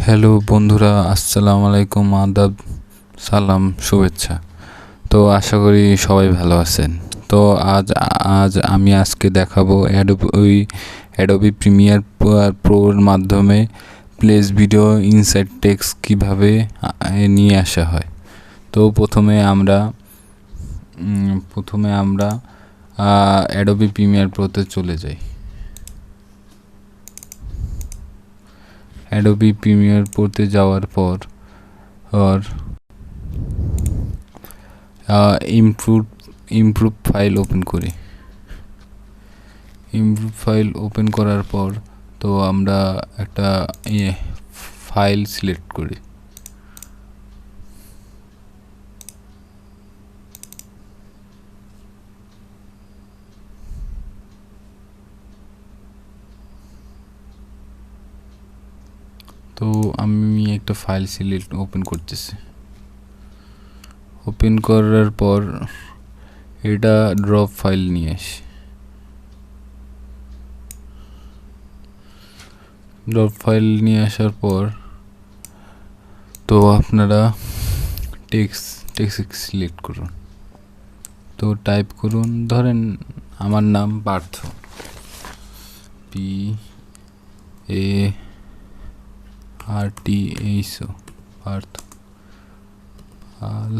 Hello বন্ধুরা, আসসালামু আলাইকুম, আদাব, সালাম, শুভেচ্ছা। তো আশা করি সবাই ভালো আছেন। তো আমি আজকে দেখাবো অ্যাডোবি প্রিমিয়ার প্রোর মাধ্যমে প্লেস ভিডিও ইনসাইড টেক্সট কীভাবে নিয়ে আসা হয়। তো প্রথমে আমরা অ্যাডোবি প্রিমিয়ার প্রোতে চলে যাই। অ্যাডোবি প্রিমিয়ার প্রোতে যাওয়ার পর ইমপ্রুভ ফাইল ওপেন করি। ইমপ্রুভ ফাইল ওপেন করার পর তো আমরা একটা ফাইল সিলেক্ট করি। তো আমি একটা ফাইল সিলেক্ট ওপেন করতেছি। ওপেন করার পর এটা ড্রপ ফাইল নিয়ে আসি। ড্রপ ফাইল নিয়ে আসার পর তো আপনারা টেক্সট সিলেক্ট করুন। তো টাইপ করুন, ধরেন আমার নাম পার্থ, PARTH, পার্থ পাল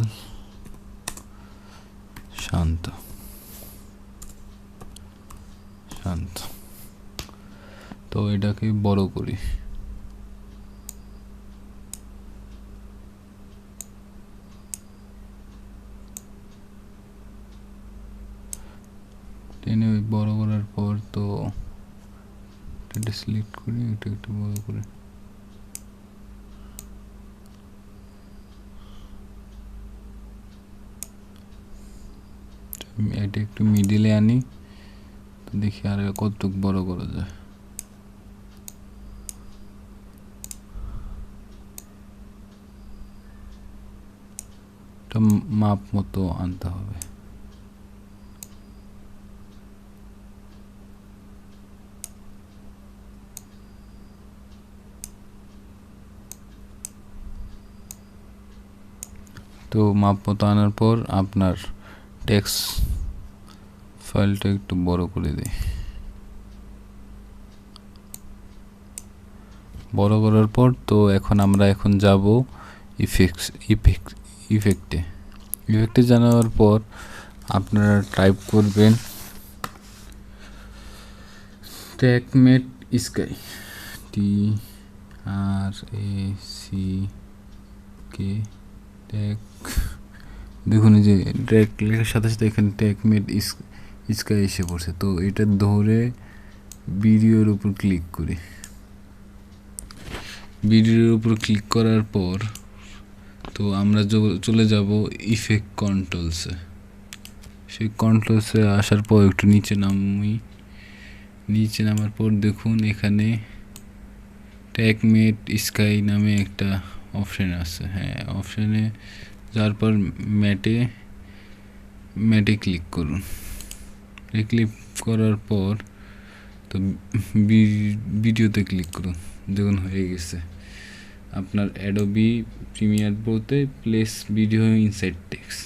শান্ত। তো এটাকে বড় করি। টেনে বড় করার পর তো এটা সিলেক্ট করি, এটা একটু বড় করে। এটা একটু মিডিলে আনি, তো দেখি আর কতটুকু বড় করা যায়। এটা মাপ মতো আনতে হবে। তো মাপ মতো আনার পর আপনার টেক্সট ফাইলটা একটু বড় করে দিই। বড় করার পর তো আমরা যাব ইফেক্টে জানার পর আপনারা টাইপ করবেন ট্র্যাকমেট স্কাই, TRACK। দেখুন এই যে ট্র্যাক লেখার সাথে সাথে এখানে ট্র্যাকমেট স্কাই এসে পড়ছে। তো এটা ধরে ভিডিওর উপর ক্লিক করি। ভিডিওর উপর ক্লিক করার পর তো আমরা চলে যাব ইফেক্ট কন্ট্রোলসে। সেই কন্ট্রোলসে আসার পর একটু নিচে নামার পর দেখুন এখানে ট্র্যাকমেট স্কাই নামে একটা অপশান আছে। হ্যাঁ, অপশানে যাওয়ার পর ম্যাটে ক্লিক করুন। ক্লিক করার পর তো ভিডিওতে ক্লিক করুন। দেখুন হয়ে গেছে আপনার অ্যাডোবি প্রিমিয়ার প্রোতে প্লেস ভিডিও ইনসাইড টেক্সট।